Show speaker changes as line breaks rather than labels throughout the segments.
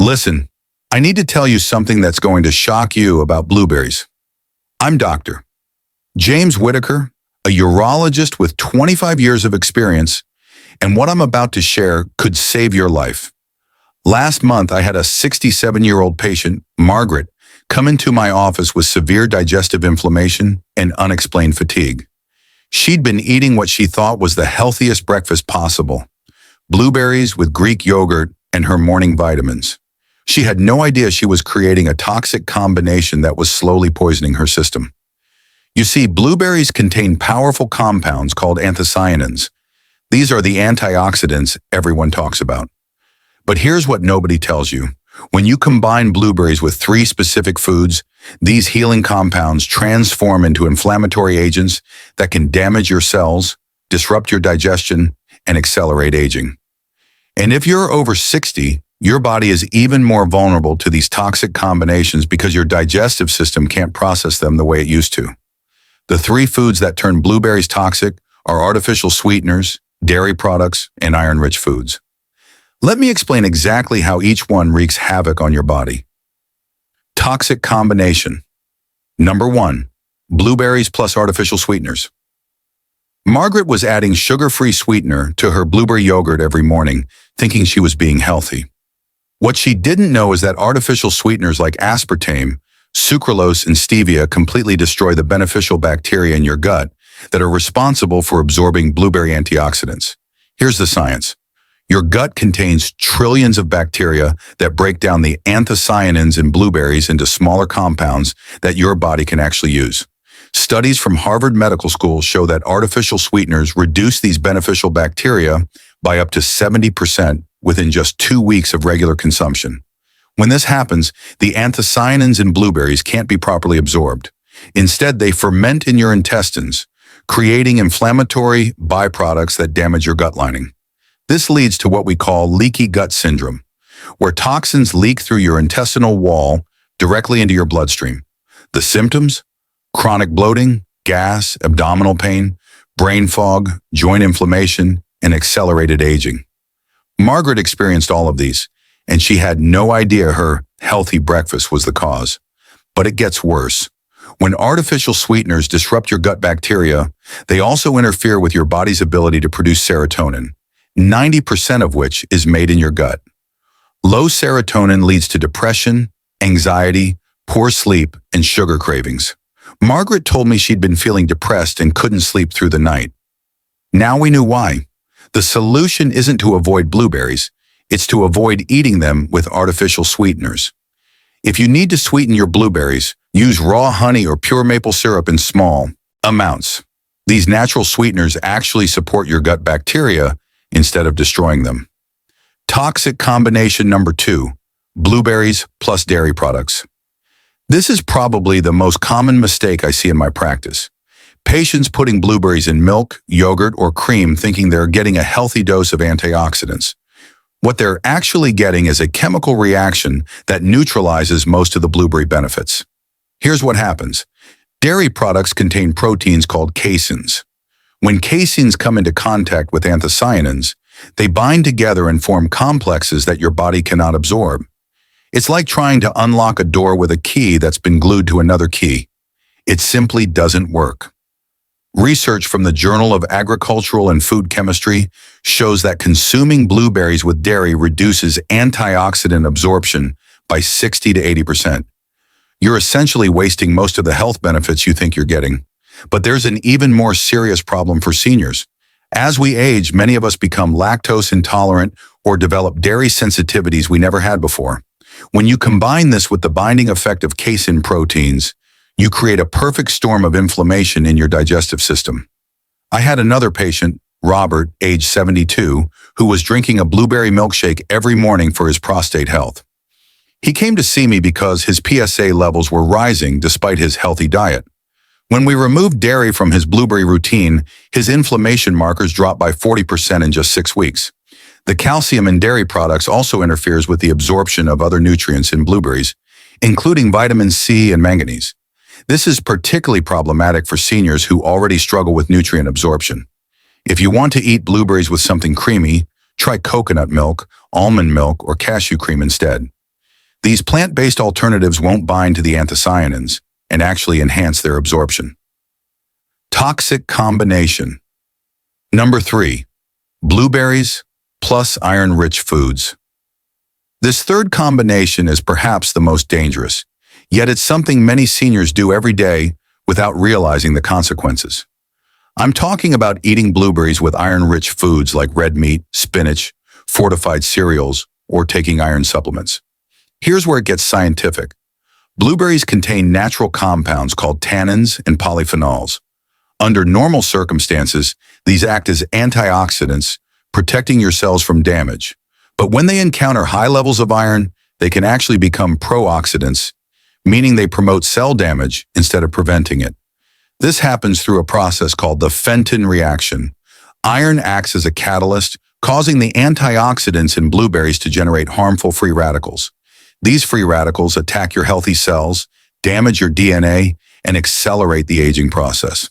Listen, I need to tell you something that's going to shock you about blueberries. I'm Dr. James Whitaker, a urologist with 25 years of experience, and what I'm about to share could save your life. Last month, I had a 67-year-old patient, Margaret, come into my office with severe digestive inflammation and unexplained fatigue. She'd been eating what she thought was the healthiest breakfast possible, blueberries with Greek yogurt and her morning vitamins. She had no idea she was creating a toxic combination that was slowly poisoning her system. You see, blueberries contain powerful compounds called anthocyanins. These are the antioxidants everyone talks about. But here's what nobody tells you. When you combine blueberries with 3 specific foods, these healing compounds transform into inflammatory agents that can damage your cells, disrupt your digestion, and accelerate aging. And if you're over 60, your body is even more vulnerable to these toxic combinations because your digestive system can't process them the way it used to. The 3 foods that turn blueberries toxic are artificial sweeteners, dairy products, and iron-rich foods. Let me explain exactly how each one wreaks havoc on your body. Toxic combination. Number 1. Blueberries plus artificial sweeteners. Margaret was adding sugar-free sweetener to her blueberry yogurt every morning, thinking she was being healthy. What she didn't know is that artificial sweeteners like aspartame, sucralose, and stevia completely destroy the beneficial bacteria in your gut that are responsible for absorbing blueberry antioxidants. Here's the science. Your gut contains trillions of bacteria that break down the anthocyanins in blueberries into smaller compounds that your body can actually use. Studies from Harvard Medical School show that artificial sweeteners reduce these beneficial bacteria by up to 70% within just 2 weeks of regular consumption. When this happens, the anthocyanins in blueberries can't be properly absorbed. Instead, they ferment in your intestines, creating inflammatory byproducts that damage your gut lining. This leads to what we call leaky gut syndrome, where toxins leak through your intestinal wall directly into your bloodstream. The symptoms? Chronic bloating, gas, abdominal pain, brain fog, joint inflammation, and accelerated aging. Margaret experienced all of these, and she had no idea her healthy breakfast was the cause. But it gets worse. When artificial sweeteners disrupt your gut bacteria, they also interfere with your body's ability to produce serotonin, 90% of which is made in your gut. Low serotonin leads to depression, anxiety, poor sleep, and sugar cravings. Margaret told me she'd been feeling depressed and couldn't sleep through the night. Now we knew why. The solution isn't to avoid blueberries, it's to avoid eating them with artificial sweeteners. If you need to sweeten your blueberries, use raw honey or pure maple syrup in small amounts. These natural sweeteners actually support your gut bacteria instead of destroying them. Toxic combination number 2, blueberries plus dairy products. This is probably the most common mistake I see in my practice. Patients putting blueberries in milk, yogurt, or cream thinking they're getting a healthy dose of antioxidants. What they're actually getting is a chemical reaction that neutralizes most of the blueberry benefits. Here's what happens. Dairy products contain proteins called caseins. When caseins come into contact with anthocyanins, they bind together and form complexes that your body cannot absorb. It's like trying to unlock a door with a key that's been glued to another key. It simply doesn't work. Research from the Journal of Agricultural and Food Chemistry shows that consuming blueberries with dairy reduces antioxidant absorption by 60 to 80%. You're essentially wasting most of the health benefits you think you're getting. But there's an even more serious problem for seniors. As we age, many of us become lactose intolerant or develop dairy sensitivities we never had before. When you combine this with the binding effect of casein proteins, you create a perfect storm of inflammation in your digestive system. I had another patient, Robert, age 72, who was drinking a blueberry milkshake every morning for his prostate health. He came to see me because his PSA levels were rising despite his healthy diet. When we removed dairy from his blueberry routine, his inflammation markers dropped by 40% in just 6 weeks. The calcium in dairy products also interferes with the absorption of other nutrients in blueberries, including vitamin C and manganese. This is particularly problematic for seniors who already struggle with nutrient absorption. If you want to eat blueberries with something creamy, try coconut milk, almond milk, or cashew cream instead. These plant-based alternatives won't bind to the anthocyanins and actually enhance their absorption. Toxic combination. Number 3. Blueberries plus iron-rich foods. This third combination is perhaps the most dangerous, yet it's something many seniors do every day without realizing the consequences. I'm talking about eating blueberries with iron-rich foods like red meat, spinach, fortified cereals, or taking iron supplements. Here's where it gets scientific. Blueberries contain natural compounds called tannins and polyphenols. Under normal circumstances, these act as antioxidants, protecting your cells from damage. But when they encounter high levels of iron, they can actually become pro-oxidants, meaning they promote cell damage instead of preventing it. This happens through a process called the Fenton reaction. Iron acts as a catalyst, causing the antioxidants in blueberries to generate harmful free radicals. These free radicals attack your healthy cells, damage your DNA, and accelerate the aging process.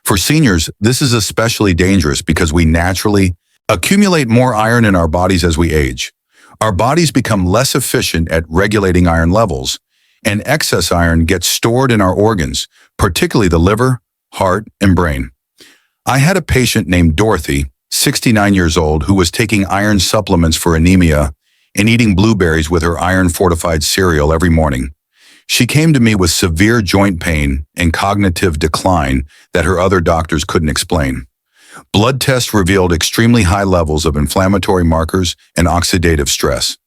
For seniors, this is especially dangerous because we naturally accumulate more iron in our bodies as we age. Our bodies become less efficient at regulating iron levels, and excess iron gets stored in our organs, particularly the liver, heart, and brain. I had a patient named Dorothy, 69 years old, who was taking iron supplements for anemia and eating blueberries with her iron-fortified cereal every morning. She came to me with severe joint pain and cognitive decline that her other doctors couldn't explain. Blood tests revealed extremely high levels of inflammatory markers and oxidative stress.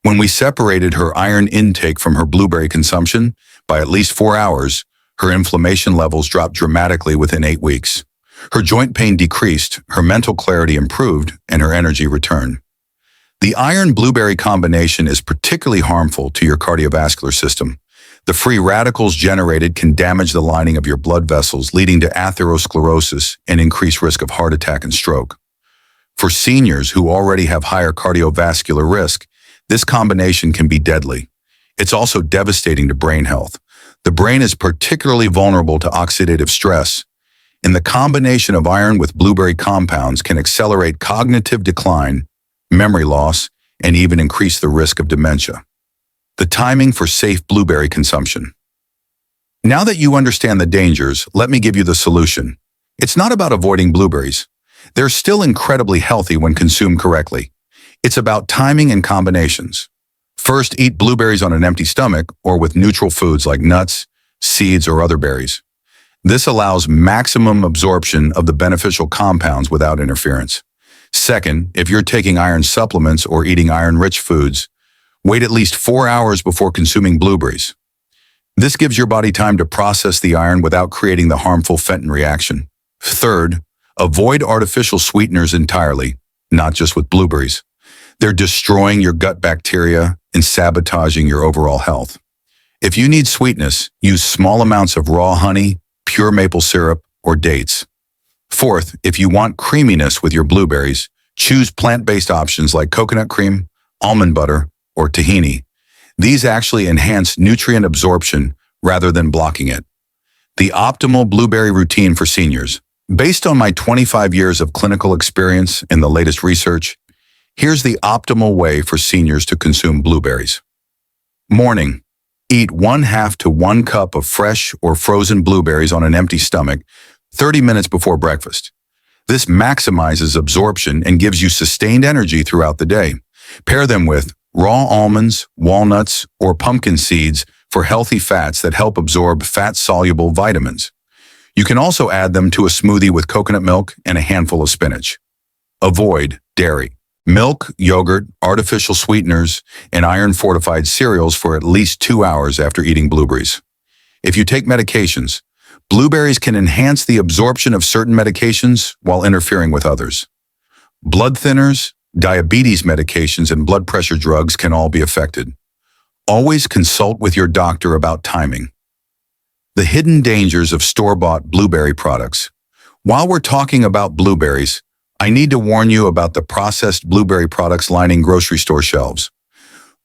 When we separated her iron intake from her blueberry consumption, by at least 4 hours, her inflammation levels dropped dramatically within 8 weeks. Her joint pain decreased, her mental clarity improved, and her energy returned. The iron-blueberry combination is particularly harmful to your cardiovascular system. The free radicals generated can damage the lining of your blood vessels, leading to atherosclerosis and increased risk of heart attack and stroke. For seniors who already have higher cardiovascular risk, this combination can be deadly. It's also devastating to brain health. The brain is particularly vulnerable to oxidative stress, and the combination of iron with blueberry compounds can accelerate cognitive decline, memory loss, and even increase the risk of dementia. The timing for safe blueberry consumption. Now that you understand the dangers, let me give you the solution. It's not about avoiding blueberries. They're still incredibly healthy when consumed correctly. It's about timing and combinations. First, eat blueberries on an empty stomach or with neutral foods like nuts, seeds, or other berries. This allows maximum absorption of the beneficial compounds without interference. Second, if you're taking iron supplements or eating iron-rich foods, wait at least 4 hours before consuming blueberries. This gives your body time to process the iron without creating the harmful Fenton reaction. Third, avoid artificial sweeteners entirely, not just with blueberries. They're destroying your gut bacteria and sabotaging your overall health. If you need sweetness, use small amounts of raw honey, pure maple syrup, or dates. Fourth, if you want creaminess with your blueberries, choose plant-based options like coconut cream, almond butter, or tahini. These actually enhance nutrient absorption rather than blocking it. The optimal blueberry routine for seniors. Based on my 25 years of clinical experience and the latest research, here's the optimal way for seniors to consume blueberries. Morning. Eat 1/2 to 1 cup of fresh or frozen blueberries on an empty stomach 30 minutes before breakfast. This maximizes absorption and gives you sustained energy throughout the day. Pair them with raw almonds, walnuts, or pumpkin seeds for healthy fats that help absorb fat-soluble vitamins. You can also add them to a smoothie with coconut milk and a handful of spinach. Avoid dairy. Milk, yogurt, artificial sweeteners, and iron-fortified cereals for at least 2 hours after eating blueberries. If you take medications, blueberries can enhance the absorption of certain medications while interfering with others. Blood thinners, diabetes medications, and blood pressure drugs can all be affected. Always consult with your doctor about timing. The hidden dangers of store-bought blueberry products. While we're talking about blueberries, I need to warn you about the processed blueberry products lining grocery store shelves.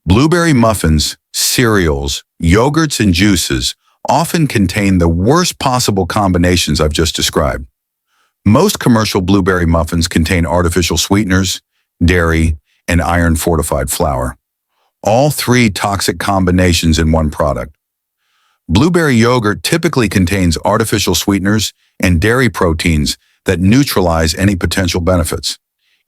Blueberry muffins, cereals, yogurts, and juices often contain the worst possible combinations I've just described. Most commercial blueberry muffins contain artificial sweeteners, dairy, and iron-fortified flour. All three toxic combinations in one product. Blueberry yogurt typically contains artificial sweeteners and dairy proteins that neutralize any potential benefits.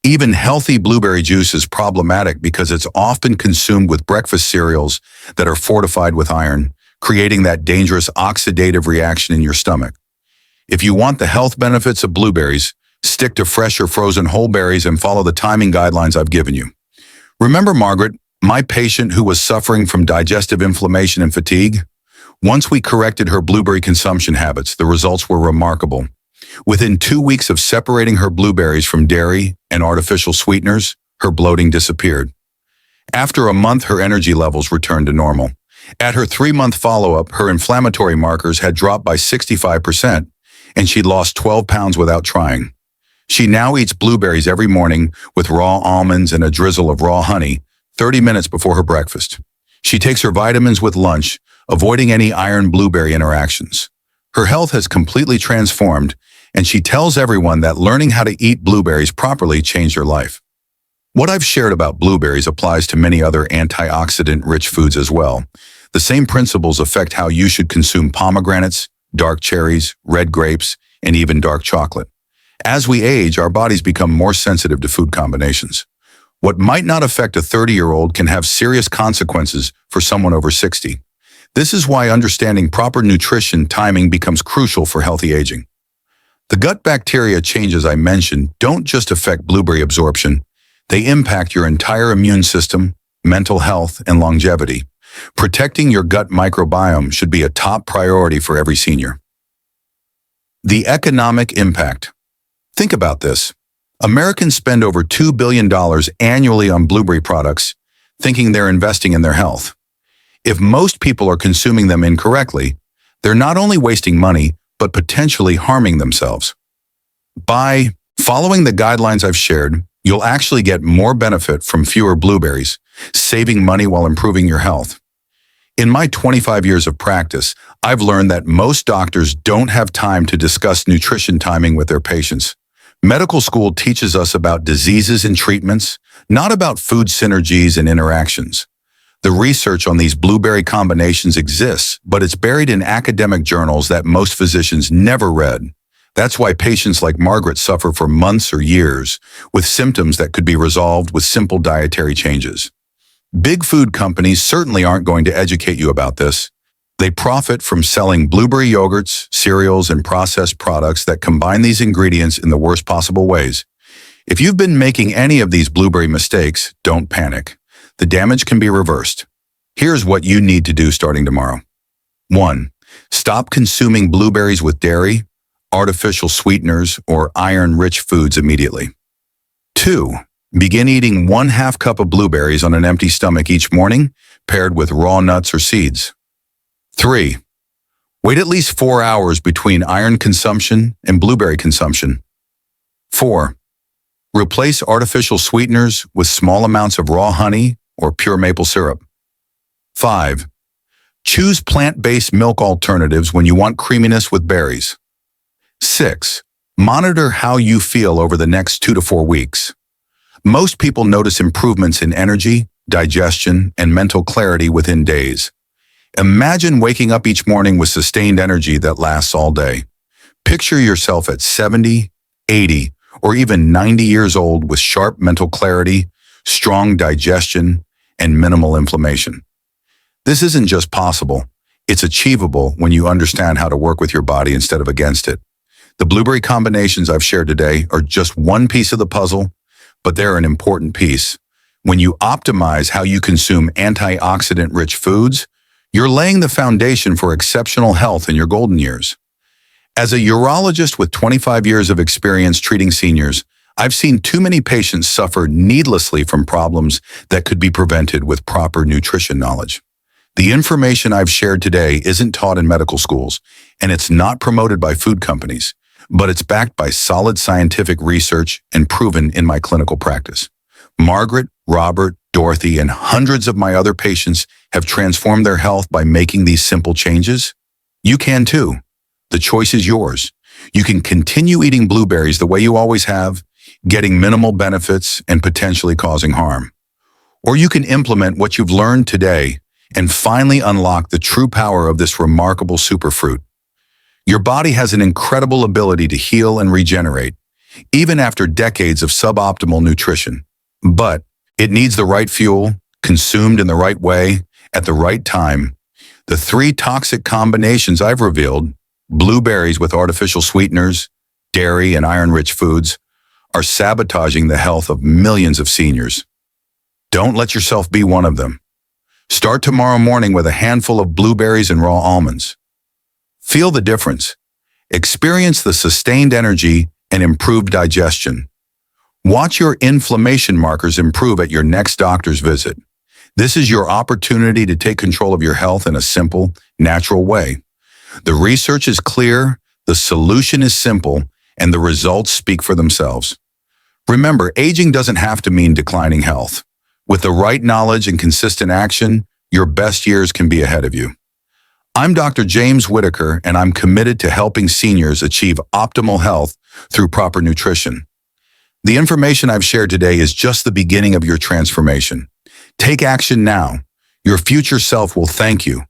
Even healthy blueberry juice is problematic because it's often consumed with breakfast cereals that are fortified with iron, creating that dangerous oxidative reaction in your stomach. If you want the health benefits of blueberries, stick to fresh or frozen whole berries and follow the timing guidelines I've given you. Remember Margaret, my patient who was suffering from digestive inflammation and fatigue? Once we corrected her blueberry consumption habits, the results were remarkable. Within 2 weeks of separating her blueberries from dairy and artificial sweeteners, her bloating disappeared. After a month, her energy levels returned to normal. At her 3-month follow-up, her inflammatory markers had dropped by 65%, and she'd lost 12 pounds without trying. She now eats blueberries every morning with raw almonds and a drizzle of raw honey 30 minutes before her breakfast. She takes her vitamins with lunch, avoiding any iron blueberry interactions. Her health has completely transformed, and she tells everyone that learning how to eat blueberries properly changed her life. What I've shared about blueberries applies to many other antioxidant-rich foods as well. The same principles affect how you should consume pomegranates, dark cherries, red grapes, and even dark chocolate. As we age, our bodies become more sensitive to food combinations. What might not affect a 30-year-old can have serious consequences for someone over 60. This is why understanding proper nutrition timing becomes crucial for healthy aging. The gut bacteria changes I mentioned don't just affect blueberry absorption, they impact your entire immune system, mental health, and longevity. Protecting your gut microbiome should be a top priority for every senior. The economic impact. Think about this. Americans spend over $2 billion annually on blueberry products, thinking they're investing in their health. If most people are consuming them incorrectly, they're not only wasting money, but potentially harming themselves. By following the guidelines I've shared, you'll actually get more benefit from fewer blueberries, saving money while improving your health. In my 25 years of practice, I've learned that most doctors don't have time to discuss nutrition timing with their patients. Medical school teaches us about diseases and treatments, not about food synergies and interactions. The research on these blueberry combinations exists, but it's buried in academic journals that most physicians never read. That's why patients like Margaret suffer for months or years with symptoms that could be resolved with simple dietary changes. Big food companies certainly aren't going to educate you about this. They profit from selling blueberry yogurts, cereals, and processed products that combine these ingredients in the worst possible ways. If you've been making any of these blueberry mistakes, don't panic. The damage can be reversed. Here's what you need to do starting tomorrow. 1. Stop consuming blueberries with dairy, artificial sweeteners, or iron-rich foods immediately. 2. Begin eating 1/2 cup of blueberries on an empty stomach each morning, paired with raw nuts or seeds. 3. Wait at least 4 hours between iron consumption and blueberry consumption. 4. Replace artificial sweeteners with small amounts of raw honey or pure maple syrup. 5. Choose plant-based milk alternatives when you want creaminess with berries. 6. Monitor how you feel over the next 2 to 4 weeks. Most people notice improvements in energy, digestion, and mental clarity within days. Imagine waking up each morning with sustained energy that lasts all day. Picture yourself at 70, 80, or even 90 years old with sharp mental clarity, strong digestion, and minimal inflammation. This isn't just possible, it's achievable when you understand how to work with your body instead of against it. The blueberry combinations I've shared today are just one piece of the puzzle, but they're an important piece. When you optimize how you consume antioxidant-rich foods, you're laying the foundation for exceptional health in your golden years. As a urologist with 25 years of experience treating seniors, I've seen too many patients suffer needlessly from problems that could be prevented with proper nutrition knowledge. The information I've shared today isn't taught in medical schools, and it's not promoted by food companies, but it's backed by solid scientific research and proven in my clinical practice. Margaret, Robert, Dorothy, and hundreds of my other patients have transformed their health by making these simple changes. You can too. The choice is yours. You can continue eating blueberries the way you always have, getting minimal benefits and potentially causing harm. Or you can implement what you've learned today and finally unlock the true power of this remarkable superfruit. Your body has an incredible ability to heal and regenerate, even after decades of suboptimal nutrition. But it needs the right fuel, consumed in the right way, at the right time. The three toxic combinations I've revealed, blueberries with artificial sweeteners, dairy and iron-rich foods, are sabotaging the health of millions of seniors. Don't let yourself be one of them. Start tomorrow morning with a handful of blueberries and raw almonds. Feel the difference. Experience the sustained energy and improved digestion. Watch your inflammation markers improve at your next doctor's visit. This is your opportunity to take control of your health in a simple, natural way. The research is clear, the solution is simple, and the results speak for themselves. Remember, aging doesn't have to mean declining health. With the right knowledge and consistent action, your best years can be ahead of you. I'm Dr. James Whitaker, and I'm committed to helping seniors achieve optimal health through proper nutrition. The information I've shared today is just the beginning of your transformation. Take action now. Your future self will thank you.